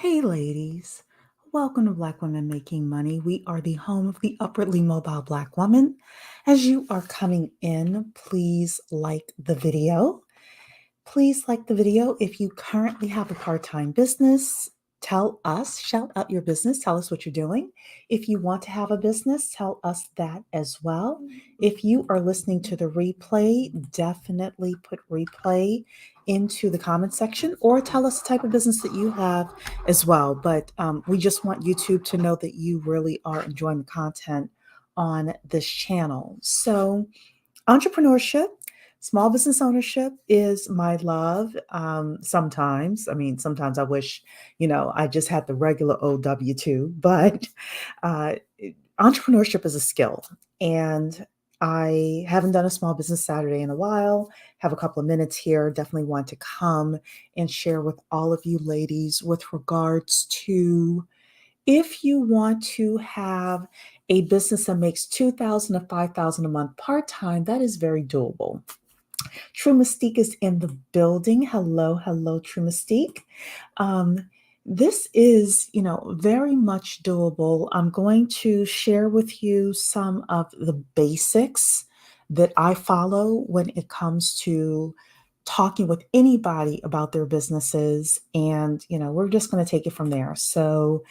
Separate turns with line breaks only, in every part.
Hey, ladies. Welcome to Black Women Making Money. We are the home of the upwardly mobile Black woman. As you are coming in, please like the video. Please like the video. If you currently have a part-time business, tell us, shout out your business, tell us what you're doing. If you want to have a business, tell us that as well. If you are listening to the replay, definitely put replay into the comment section or tell us the type of business that you have as well. But we just want YouTube to know that you really are enjoying the content on this channel. So, entrepreneurship, small business ownership is my love. Sometimes I wish, I just had the regular OW2, but uh, entrepreneurship is a skill. And I haven't done a small business Saturday in a while, have a couple of minutes here. Definitely want to come and share with all of you ladies with regards to if you want to have a business that makes 2,000 to 5,000 a month part-time, that is very doable. True Mystique is in the building. Hello, hello, True Mystique. This is, very much doable. I'm going to share with you some of the basics that I follow when it comes to talking with anybody about their businesses. And, we're just going to take it from there. So,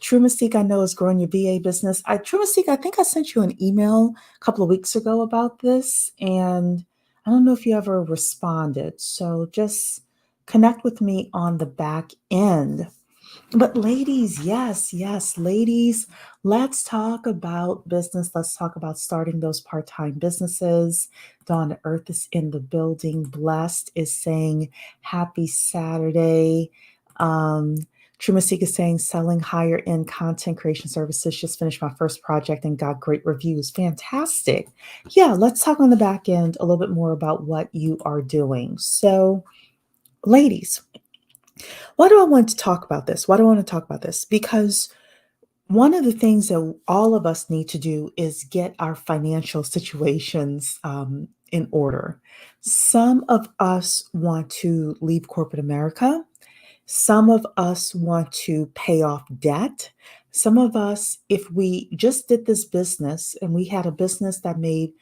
True Mystique, I know, is growing your VA business. True Mystique, I think I sent you an email a couple of weeks ago about this. And I don't know if you ever responded. So just connect with me on the back end. But ladies, yes, ladies, let's talk about business. Let's talk about starting those part-time businesses. Dawn Earth is in the building. Blessed is saying happy Saturday. Um, True Mystique is saying selling higher end content creation services. Just finished my first project and got great reviews. Fantastic. Yeah, let's talk on the back end a little bit more about what you are doing. So, ladies, why do I want to talk about this? Why do I want to talk about this? Because one of the things that all of us need to do is get our financial situations in order. Some of us want to leave corporate America. Some of us want to pay off debt. Some of us, if we just did this business and we had a business that made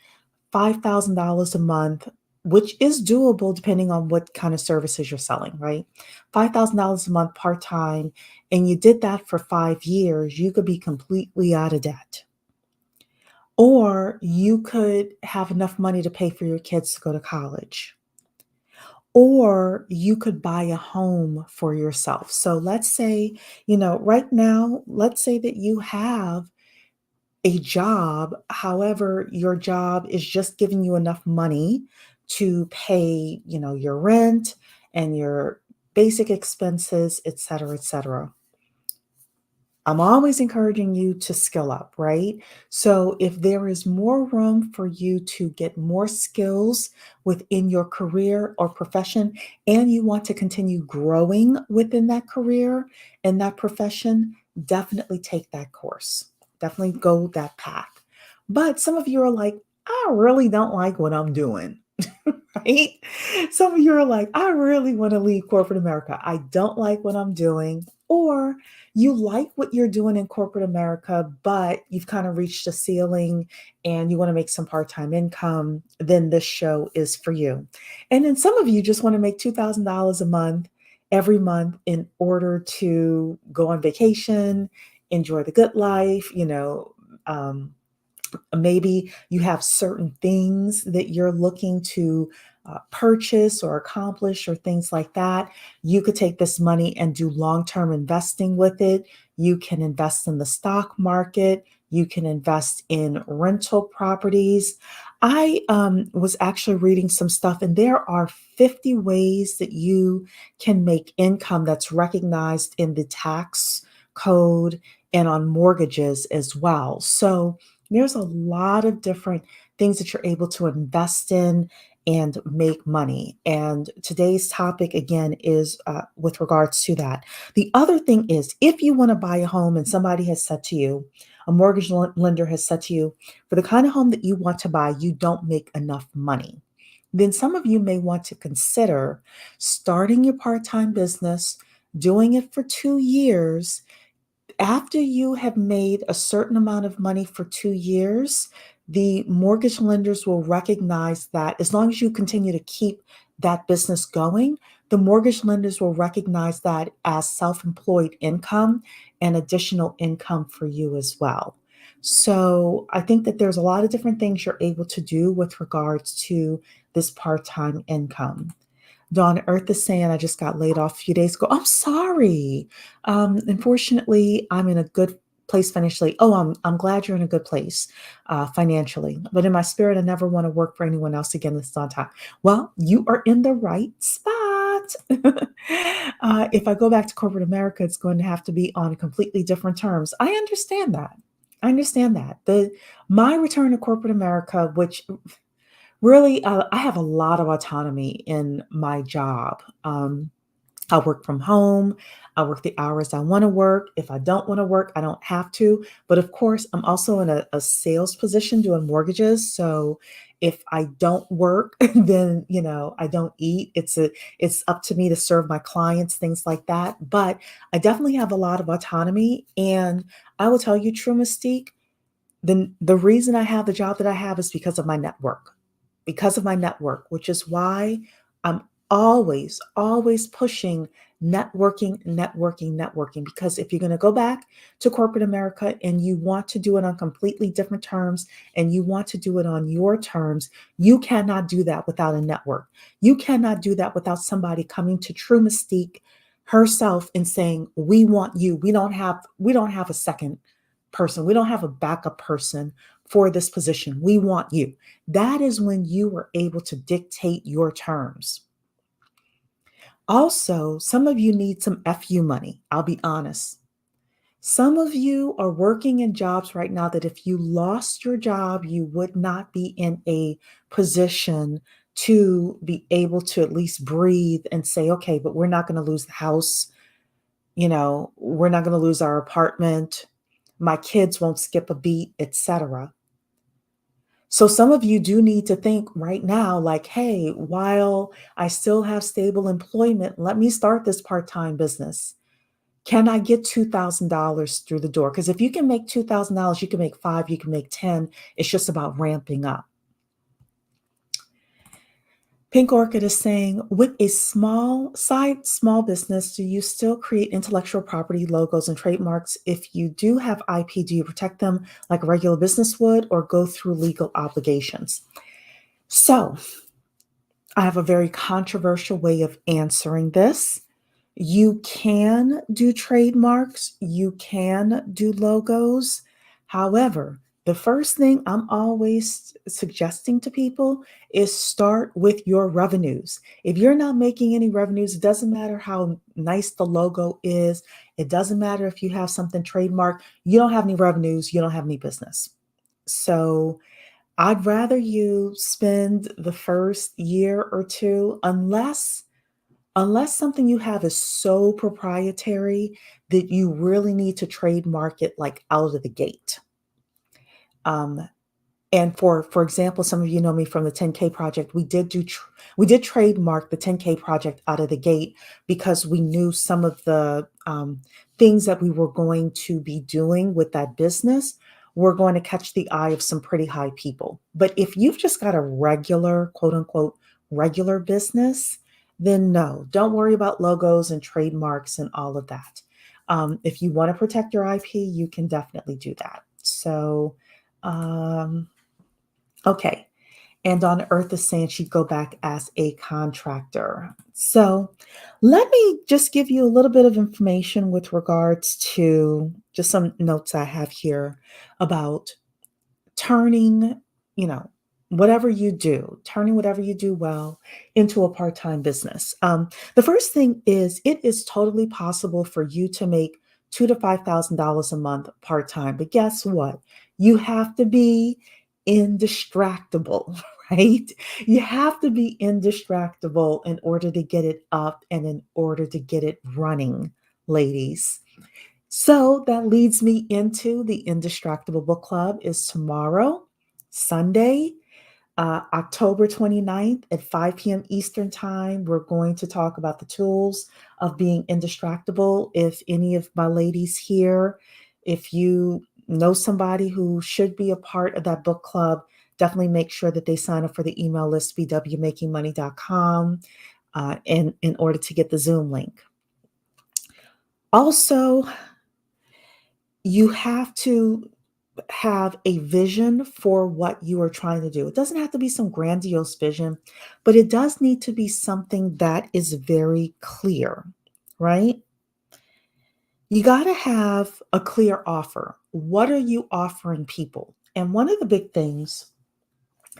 $5,000 a month, which is doable depending on what kind of services you're selling, right? $5,000 a month part time, and you did that for 5 years, you could be completely out of debt. Or you could have enough money to pay for your kids to go to college. Or you could buy a home for yourself. So let's say, right now, let's say that you have a job. However, your job is just giving you enough money to pay, your rent and your basic expenses, et cetera, et cetera. I'm always encouraging you to skill up, right? So if there is more room for you to get more skills within your career or profession, and you want to continue growing within that career and that profession, definitely take that course. Definitely go that path. But some of you are like, I really don't like what I'm doing. Right? Some of you are like, I really want to leave corporate America. I don't like what I'm doing. Or you like what you're doing in corporate America, but you've kind of reached a ceiling and you want to make some part time income, then this show is for you. And then some of you just want to make $2,000 a month every month in order to go on vacation, enjoy the good life, maybe you have certain things that you're looking to purchase or accomplish or things like that. You could take this money and do long-term investing with it. You can invest in the stock market. You can invest in rental properties. I was actually reading some stuff, and there are 50 ways that you can make income that's recognized in the tax code and on mortgages as well. So there's a lot of different things that you're able to invest in and make money. And today's topic, again, is with regards to that. The other thing is, if you want to buy a home and somebody has said to you, a mortgage lender has said to you, for the kind of home that you want to buy, you don't make enough money. Then some of you may want to consider starting your part time business, doing it for 2 years, after you have made a certain amount of money for 2 years, the mortgage lenders will recognize that as long as you continue to keep that business going, the mortgage lenders will recognize that as self employed income and additional income for you as well. So I think that there's a lot of different things you're able to do with regards to this part time income. Dawn Earth is saying, I just got laid off a few days ago. I'm sorry. Unfortunately, I'm in a good place financially. Oh, I'm glad you're in a good place financially. But in my spirit, I never want to work for anyone else again this on time. Well, you are in the right spot. If I go back to corporate America, it's going to have to be on completely different terms. I understand that. I understand that. The my return to corporate America, which really, I have a lot of autonomy in my job. I work from home. I work the hours I want to work. If I don't want to work, I don't have to. But of course, I'm also in a sales position doing mortgages. So if I don't work, then I don't eat. It's up to me to serve my clients, things like that. But I definitely have a lot of autonomy. And I will tell you, true mystique, the reason I have the job that I have is because of my network, which is why I'm always, always pushing networking, networking, networking. Because if you're going to go back to corporate America and you want to do it on completely different terms and you want to do it on your terms, you cannot do that without a network. You cannot do that without somebody coming to True Mystique herself and saying, "We want you. We don't have a second person. We don't have a backup person for this position. We want you." That is when you were able to dictate your terms. Also, some of you need some FU money. I'll be honest. Some of you are working in jobs right now that if you lost your job, you would not be in a position to be able to at least breathe and say, okay, but we're not going to lose the house. We're not going to lose our apartment. My kids won't skip a beat, etc. So some of you do need to think right now, like, hey, while I still have stable employment, let me start this part-time business. Can I get $2,000 through the door? Because if you can make $2,000, you can make five, you can make 10. It's just about ramping up. Pink Orchid is saying, with a small business, do you still create intellectual property logos and trademarks? If you do have IP, do you protect them like a regular business would or go through legal obligations? So I have a very controversial way of answering this. You can do trademarks, you can do logos. However, the first thing I'm always suggesting to people is start with your revenues. If you're not making any revenues, it doesn't matter how nice the logo is. It doesn't matter if you have something trademarked. You don't have any revenues, you don't have any business. So I'd rather you spend the first year or two, unless something you have is so proprietary that you really need to trademark it like out of the gate. Um, and for example, some of you know me from the 10K project. We did trademark the 10K project out of the gate because we knew some of the things that we were going to be doing with that business were going to catch the eye of some pretty high people. But if you've just got a regular, quote unquote, regular business, then no, don't worry about logos and trademarks and all of that. If you want to protect your IP, you can definitely do that. So, okay. And on Earth is saying she'd go back as a contractor. So let me just give you a little bit of information with regards to just some notes I have here about turning, you know, turning whatever you do well into a part-time business. The first thing is it is totally possible for you to make $2,000 to $5,000 a month part-time. But guess what? You have to be indistractable, right? You have to be indistractable in order to get it up and in order to get it running, ladies. So that leads me into the Indistractable Book Club is tomorrow, Sunday. October 29th at 5 p.m. Eastern Time, we're going to talk about the tools of being indistractable. If any of my ladies here, if you know somebody who should be a part of that book club, definitely make sure that they sign up for the email list, bwmakingmoney.com, in order to get the Zoom link. Also, you have to have a vision for what you are trying to do. It doesn't have to be some grandiose vision, but it does need to be something that is very clear, right? You got to have a clear offer. What are you offering people? And one of the big things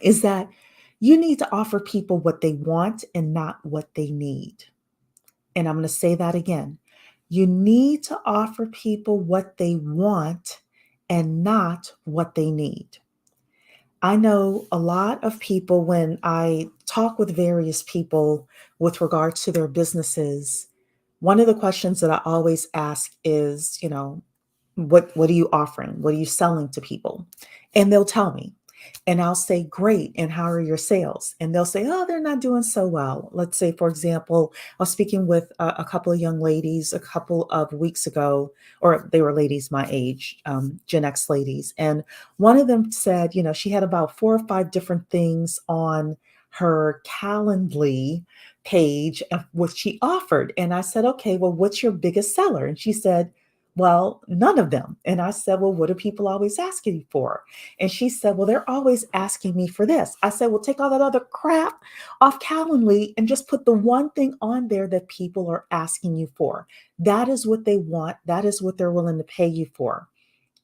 is that you need to offer people what they want and not what they need. And I'm going to say that again. You need to offer people what they want and not what they need. I know a lot of people, when I talk with various people with regards to their businesses, one of the questions that I always ask is, what are you offering? What are you selling to people? And they'll tell me. And I'll say, great. And how are your sales? And they'll say, oh, they're not doing so well. Let's say, for example, I was speaking with a couple of young ladies a couple of weeks ago, or they were ladies my age, Gen X ladies. And one of them said, she had about 4 or 5 different things on her Calendly page of what she offered. And I said, okay, well, what's your biggest seller? And she said, well, none of them. And I said, well, what are people always asking you for? And she said, well, they're always asking me for this. I said, well, take all that other crap off Calendly and just put the one thing on there that people are asking you for. That is what they want. That is what they're willing to pay you for.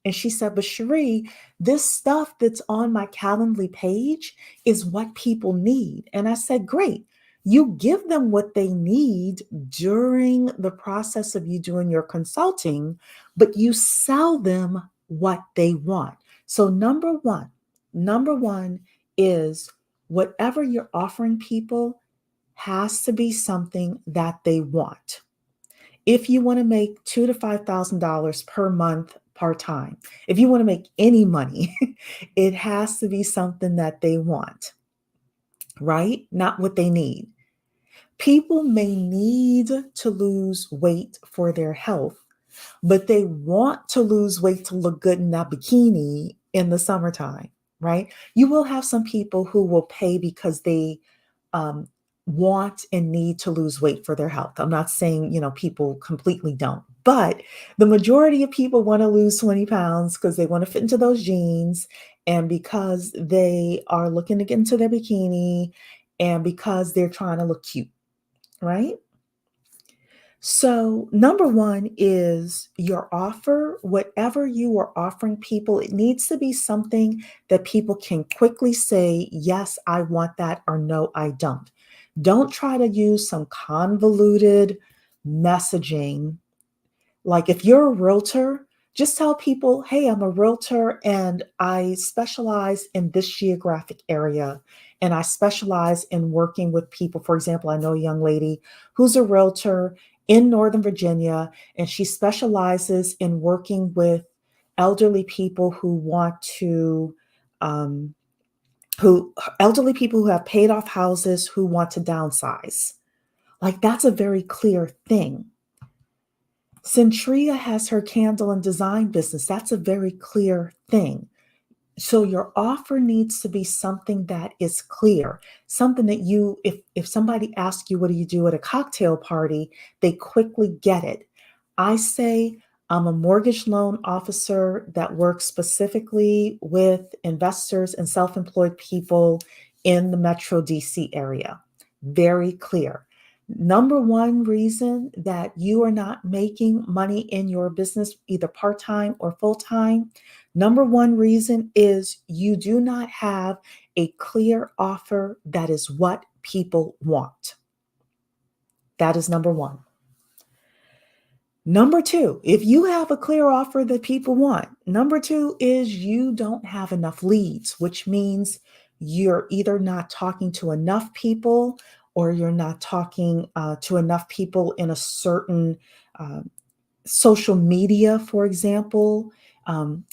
And she said, but Cherie, this stuff that's on my Calendly page is what people need. And I said, great. You give them what they need during the process of you doing your consulting, but you sell them what they want. So number one is whatever you're offering people has to be something that they want. If you want to make $2,000 to $5,000 per month part-time, if you want to make any money, it has to be something that they want, right? Not what they need. People may need to lose weight for their health, but they want to lose weight to look good in that bikini in the summertime, right? You will have some people who will pay because they um, want and need to lose weight for their health. I'm not saying, people completely don't, but the majority of people want to lose 20 pounds because they want to fit into those jeans and because they are looking to get into their bikini and because they're trying to look cute, right? So, number one is your offer. Whatever you are offering people, it needs to be something that people can quickly say, yes, I want that, or no, I don't. Don't try to use some convoluted messaging. Like if you're a realtor, just tell people, hey, I'm a realtor and I specialize in this geographic area. And I specialize in working with people. For example, I know a young lady who's a realtor in Northern Virginia, and she specializes in working with elderly people who want to, um, who elderly people who have paid off houses who want to downsize. Like that's a very clear thing. Centria has her candle and design business. That's a very clear thing. So your offer needs to be something that is clear, something that if somebody asks you, what do you do at a cocktail party, they quickly get it. I say, I'm a mortgage loan officer that works specifically with investors and self-employed people in the Metro DC area. Very clear. Number one reason that you are not making money in your business, either part-time or full-time, number one reason is you do not have a clear offer that is what people want. That is number one. Number two, if you have a clear offer that people want, number two is you don't have enough leads, which means you're either not talking to enough people or you're not talking to enough people in a certain social media, for example.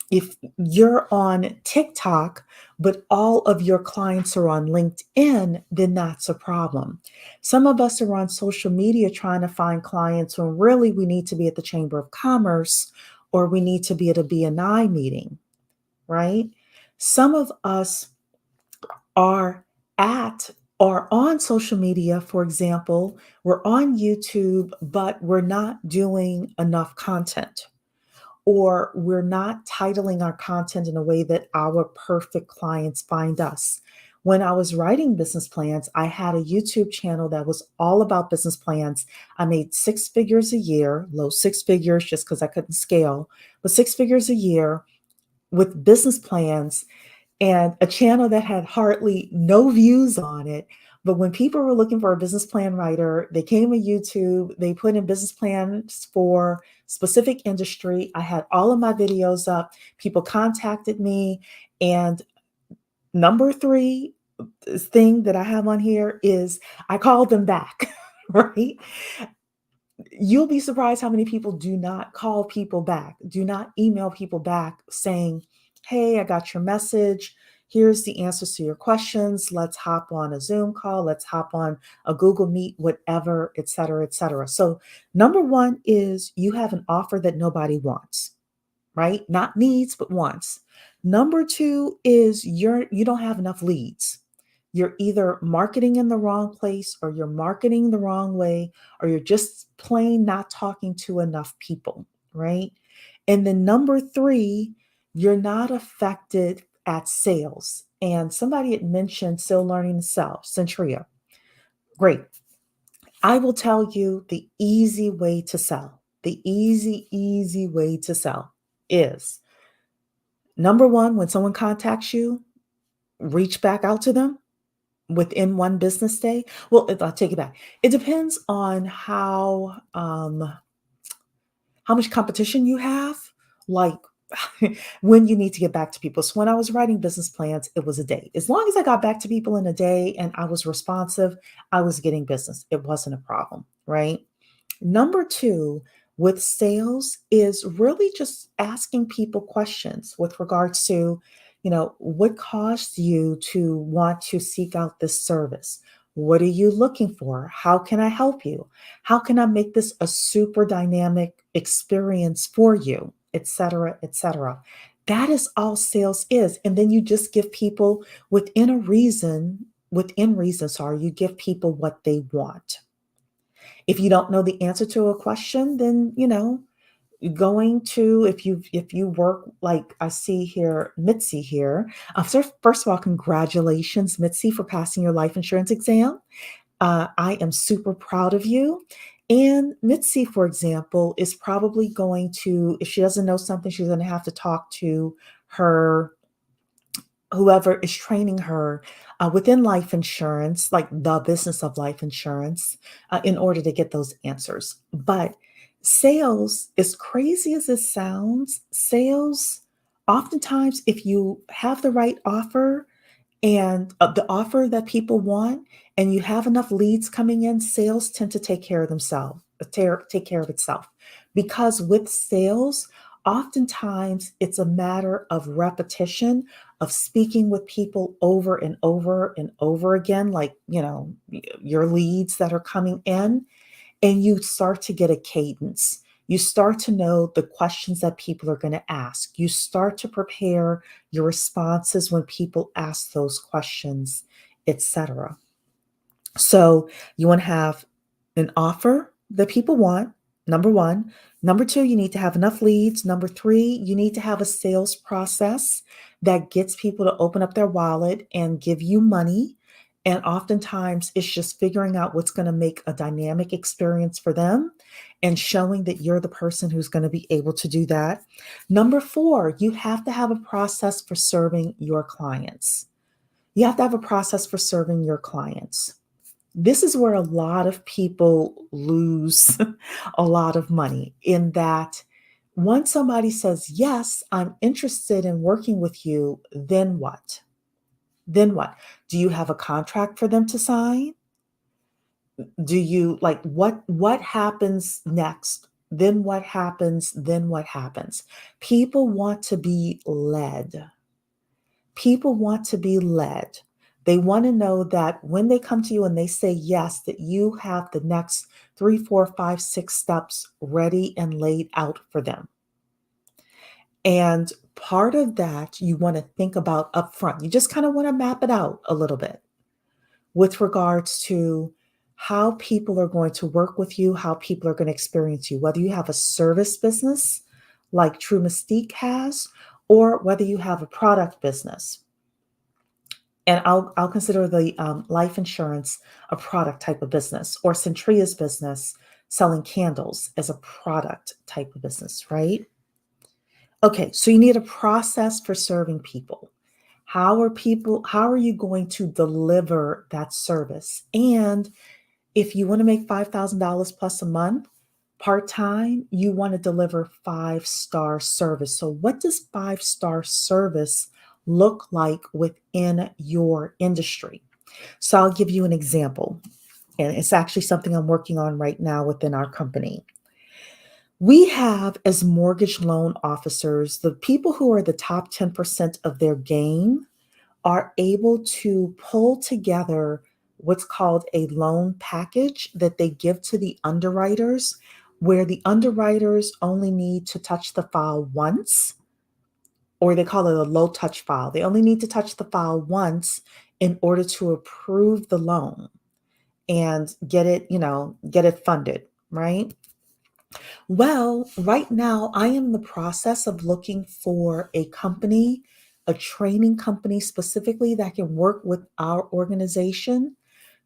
If you're on TikTok, but all of your clients are on LinkedIn, then that's a problem. Some of us are on social media trying to find clients when really we need to be at the Chamber of Commerce or we need to be at a BNI meeting, right? Some of us are at or on social media, for example, we're on YouTube, but we're not doing enough content, or we're not titling our content in a way that our perfect clients find us. When I was writing business plans, I had a YouTube channel that was all about business plans. I made six figures a year, low six figures just because I couldn't scale, but six figures a year with business plans, and a channel that had hardly no views on it. But when people were looking for a business plan writer, they came to YouTube, they put in business plans for specific industry. I had all of my videos up. People contacted me. And number three thing that I have on here is I called them back, right? You'll be surprised how many people do not call people back, do not email people back saying, hey, I got your message. Here's the answers to your questions. Let's hop on a Zoom call. Let's hop on a Google Meet, whatever, et cetera, et cetera. So, number one is you have an offer that nobody wants, right? Not needs, but wants. Number two is you don't have enough leads. You're either marketing in the wrong place, or you're marketing the wrong way, or you're just plain not talking to enough people, right? And then number three, you're not effective at sales. And somebody had mentioned still learning to sell, Centria. Great. I will tell you the easy way to sell. The easy way to sell is number one, when someone contacts you, reach back out to them within one business day. Well, I'll take it back. It depends on how much competition you have, like when you need to get back to people. So when I was writing business plans, it was a day. As long as I got back to people in a day and I was responsive, I was getting business. It wasn't a problem, right? Number two, with sales is really just asking people questions with regards to, what caused you to want to seek out this service? What are you looking for? How can I help you? How can I make this a super dynamic experience for you? Et cetera, et cetera. That is all sales is. And then you just give people within reason, sorry, you give people what they want. If you don't know the answer to a question, then going to if you work like I see here, Mitsy here. So first of all, congratulations, Mitsy, for passing your life insurance exam. I am super proud of you. And Mitzi, for example, is probably going to, if she doesn't know something, she's going to have to talk to her whoever is training her within life insurance, like the business of life insurance, in order to get those answers. But sales, as crazy as it sounds, sales, oftentimes, if you have the right offer and the offer that people want, and you have enough leads coming in, sales tend to take care of themselves, take care of itself. Because with sales, oftentimes it's a matter of repetition, of speaking with people over and over and over again, like, your leads that are coming in, and you start to get a cadence. You start to know the questions that people are going to ask. You start to prepare your responses when people ask those questions, etc. So you want to have an offer that people want, number one. Number two, you need to have enough leads. Number three, you need to have a sales process that gets people to open up their wallet and give you money. And oftentimes it's just figuring out what's going to make a dynamic experience for them and showing that you're the person who's going to be able to do that. Number four, you have to have a process for serving your clients. You have to have a process for serving your clients. This is where a lot of people lose a lot of money, in that once somebody says, yes, I'm interested in working with you, then what? Then what? Do you have a contract for them to sign? Do you, like, what happens next then what happens? Then what happens? People want to be led. People want to be led. They want to know that when they come to you and they say yes, that you have the next 3, 4, 5, 6 steps ready and laid out for them. And part of that you want to think about upfront. You just kind of want to map it out a little bit with regards to how people are going to work with you, how people are going to experience you, whether you have a service business like True Mystique has, or whether you have a product business. And I'll consider the life insurance a product type of business, or Centria's business selling candles as a product type of business, right? Okay, so you need a process for serving people. How are you going to deliver that service? And if you want to make $5,000 plus a month, part-time, you want to deliver 5-star service. So what does 5-star service look like within your industry? So I'll give you an example, and it's actually something I'm working on right now within our company. We have, as mortgage loan officers, the people who are the top 10% of their game are able to pull together what's called a loan package that they give to the underwriters, where the underwriters only need to touch the file once, or they call it a low touch file. They only need to touch the file once in order to approve the loan and get it funded, right? Well, right now I am in the process of looking for a company, a training company specifically that can work with our organization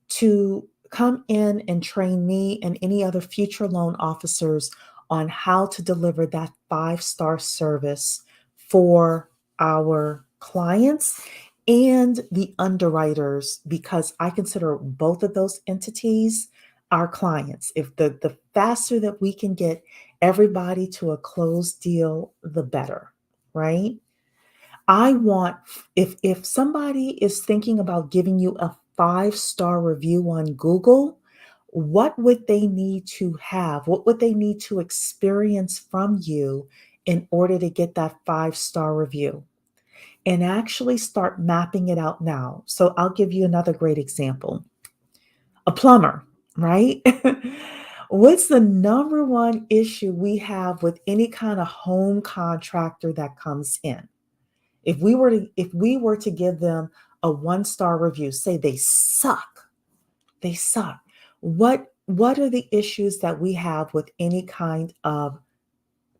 to come in and train me and any other future loan officers on how to deliver that 5-star service for our clients and the underwriters, because I consider both of those entities our clients. If the faster that we can get everybody to a closed deal, the better, right? I want, if somebody is thinking about giving you a 5-star review on Google, what would they need to have? What would they need to experience from you in order to get that 5-star review? And actually start mapping it out now. So I'll give you another great example. A plumber, right? What's the number one issue we have with any kind of home contractor that comes in? If we were to give them a 1-star review, say they suck. What are the issues that we have with any kind of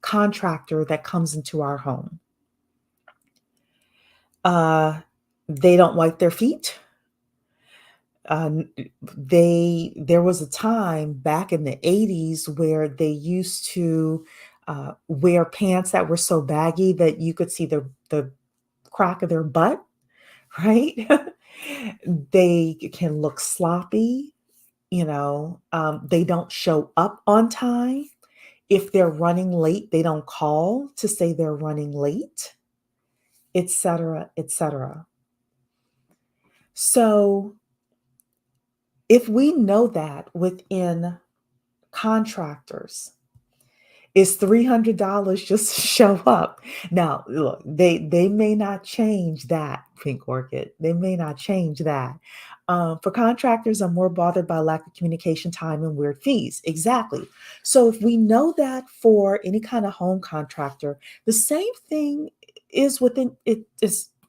contractor that comes into our home? They don't wipe their feet. There was a time back in the 80s where they used to wear pants that were so baggy that you could see the crack of their butt, right? They can look sloppy, they don't show up on time. If they're running late, they don't call to say they're running late, etc., etc. So if we know that within contractors, is $300 just to show up. Now, look, they may not change that, Pink Orchid. They may not change that. For contractors, I'm more bothered by lack of communication time and weird fees. Exactly. So if we know that for any kind of home contractor, the same thing is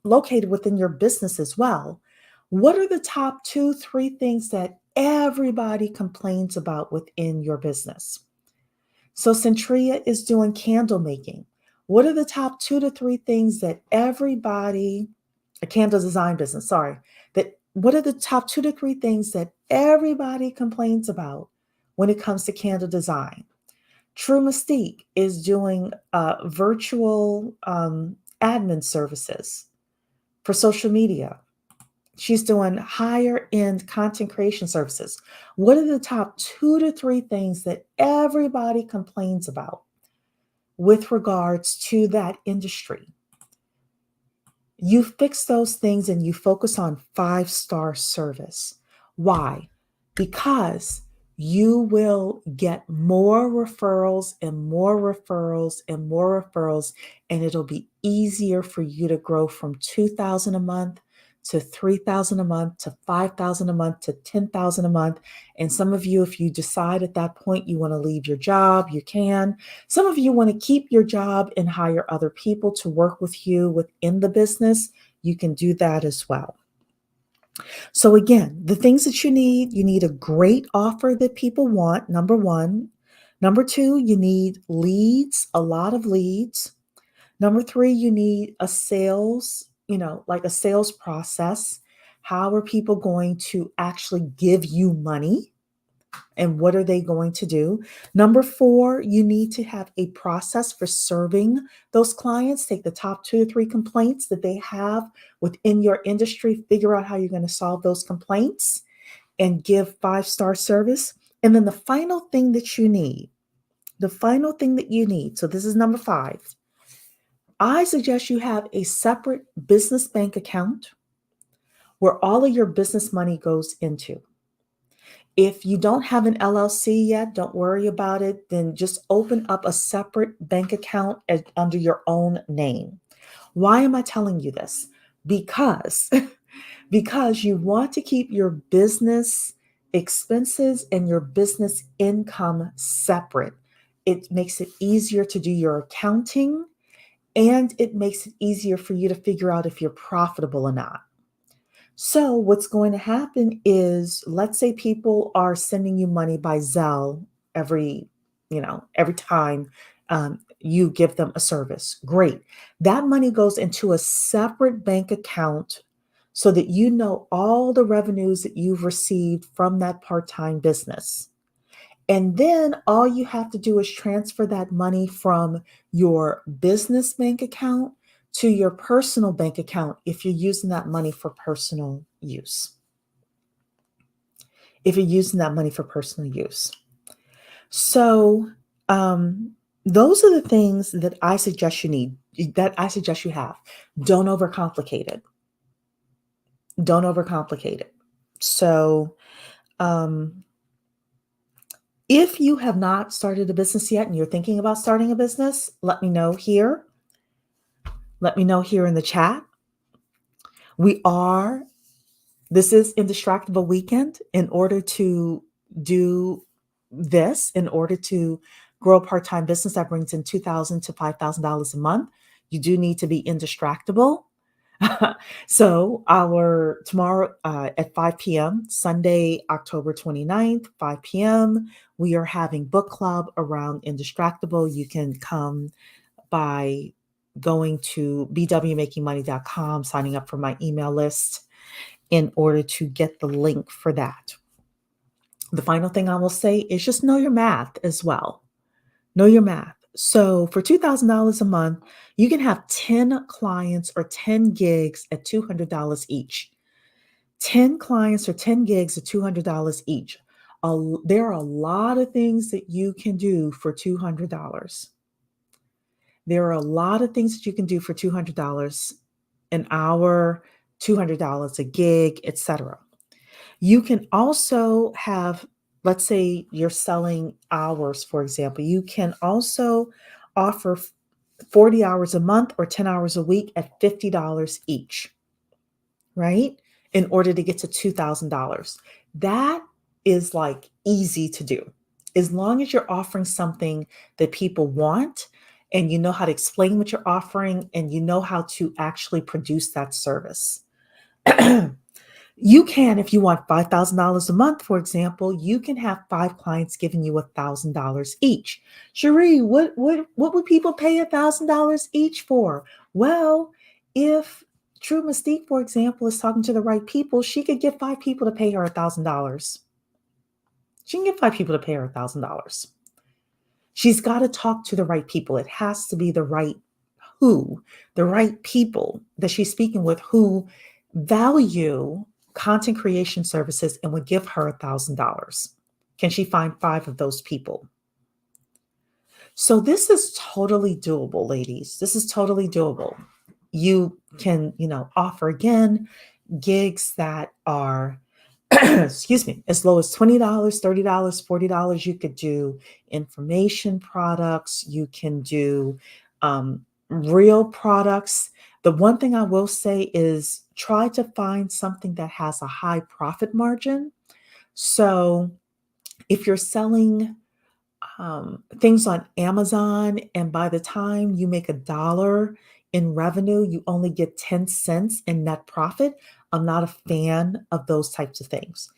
located within your business as well. What are the top 2, 3 things that everybody complains about within your business? So Centria is doing candle making. What are the top 2 to 3 things that a candle design business, sorry, what are the top 2 to 3 things that everybody complains about when it comes to candle design? True Mystique is doing virtual admin services for social media. She's doing higher end content creation services. What are the top 2 to 3 things that everybody complains about with regards to that industry? You fix those things and you focus on 5-star service. Why? Because you will get more referrals and more referrals and more referrals, and it'll be easier for you to grow from 2,000 a month to 3,000 a month to 5,000 a month to 10,000 a month. And some of you, if you decide at that point you want to leave your job, you can. Some of you want to keep your job and hire other people to work with you within the business. You can do that as well. So again, the things that you need a great offer that people want, number one. Number two, you need leads, a lot of leads. Number three, you need a sales, like a sales process. How are people going to actually give you money? And what are they going to do? Number four, you need to have a process for serving those clients. Take the top 2 or 3 complaints that they have within your industry, figure out how you're going to solve those complaints and give 5-star service. And then the final thing that you need, so this is number 5. I suggest you have a separate business bank account where all of your business money goes into. If you don't have an LLC yet, don't worry about it. Then just open up a separate bank account under your own name. Why am I telling you this? Because you want to keep your business expenses and your business income separate. It makes it easier to do your accounting, and it makes it easier for you to figure out if you're profitable or not. So what's going to happen is, let's say people are sending you money by Zelle every time you give them a service. Great. That money goes into a separate bank account so that you know all the revenues that you've received from that part-time business. And then all you have to do is transfer that money from your business bank account to your personal bank account if you're using that money for personal use. So those are the things that I suggest you have. Don't overcomplicate it. So if you have not started a business yet and you're thinking about starting a business, let me know here. Let me know here in the chat. This is Indistractable Weekend. In order to do this, in order to grow a part-time business that brings in $2,000 to $5,000 a month, you do need to be indistractable. So tomorrow at 5 p.m., Sunday, October 29th, 5 p.m., we are having book club around Indistractable. You can come by going to bwmakingmoney.com, signing up for my email list in order to get the link for that. The final thing I will say is just know your math as well. Know your math. So for $2,000 a month, you can have 10 clients or 10 gigs at $200 each. 10 clients or 10 gigs at $200 each. There are a lot of things that you can do for $200. There are a lot of things that you can do for $200 an hour, $200 a gig, etc. You can also have, let's say you're selling hours, for example. You can also offer 40 hours a month or 10 hours a week at $50 each, right? In order to get to $2,000. That is like easy to do. As long as you're offering something that people want and you know how to explain what you're offering and you know how to actually produce that service. You can, if you want $5,000 a month, for example, you can have 5 clients giving you $1,000 each. Cherie, what would people pay $1,000 each for? Well, if True Mystique, for example, is talking to the right people, she could get 5 people to pay her $1,000. She can get 5 people to pay her $1,000. She's got to talk to the right people. It has to be the right people that she's speaking with who value content creation services and would give her $1,000. Can she find 5 of those people? So this is totally doable, ladies. This is totally doable. You can, offer again gigs that are excuse me, as low as $20, $30, $40. You could do information products. You can do real products. The one thing I will say is try to find something that has a high profit margin. So if you're selling things on Amazon, and by the time you make $1 in revenue, you only get 10 cents in net profit. I'm not a fan of those types of things.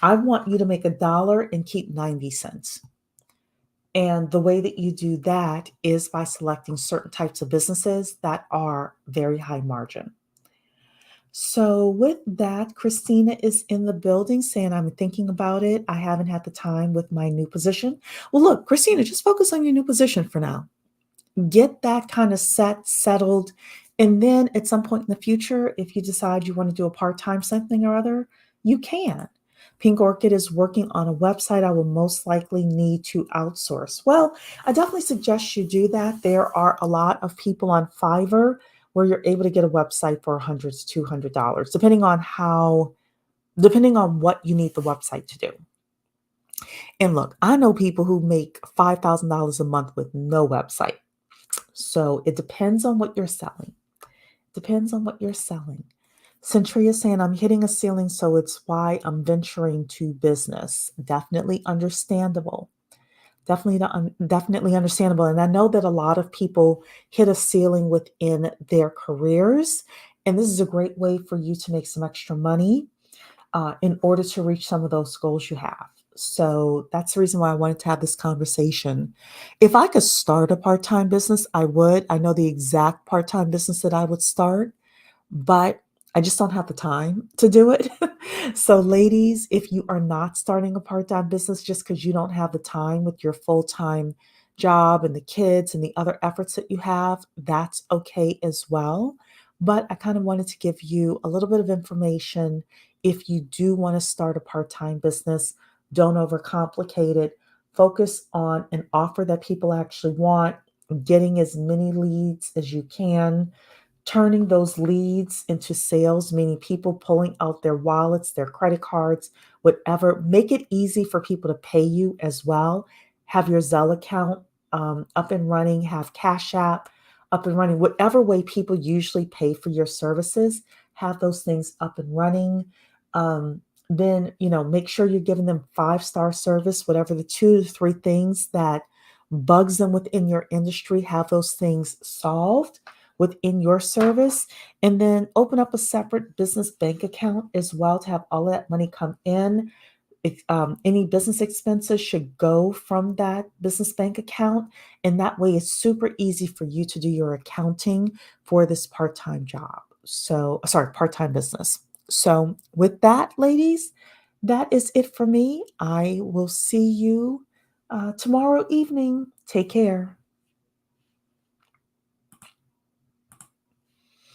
I want you to make $1 and keep 90 cents. And the way that you do that is by selecting certain types of businesses that are very high margin. So, with that, Christina is in the building saying, I'm thinking about it. I haven't had the time with my new position. Well, look, Christina, just focus on your new position for now. Get that kind of settled. And then at some point in the future, if you decide you want to do a part time something or other, you can. Pink Orchid is working on a website I will most likely need to outsource. Well, I definitely suggest you do that. There are a lot of people on Fiverr where you're able to get a website for $100 to $200, depending on what you need the website to do. And look, I know people who make $5,000 a month with no website. So it depends on what you're selling. Depends on what you're selling. Centria saying, I'm hitting a ceiling, so it's why I'm venturing to business. Definitely understandable. Definitely understandable. And I know that a lot of people hit a ceiling within their careers. And this is a great way for you to make some extra money in order to reach some of those goals you have. So that's the reason why I wanted to have this conversation. If I could start a part time business, I would. I know the exact part time business that I would start, but I just don't have the time to do it. So, ladies, if you are not starting a part time business just because you don't have the time with your full time job and the kids and the other efforts that you have, that's okay as well. But I kind of wanted to give you a little bit of information. If you do want to start a part time business, don't overcomplicate it. Focus on an offer that people actually want, getting as many leads as you can, turning those leads into sales, meaning people pulling out their wallets, their credit cards, whatever. Make it easy for people to pay you as well. Have your Zelle account up and running, have Cash App up and running, whatever way people usually pay for your services, have those things up and running. Then, make sure you're giving them 5-star service, whatever the 2 to 3 things that bugs them within your industry, have those things solved within your service, and then open up a separate business bank account as well to have all of that money come in. Any business expenses should go from that business bank account, and that way it's super easy for you to do your accounting for this part-time job. So, sorry, part-time business. So, with that, ladies, that is it for me. I will see you tomorrow evening. Take care.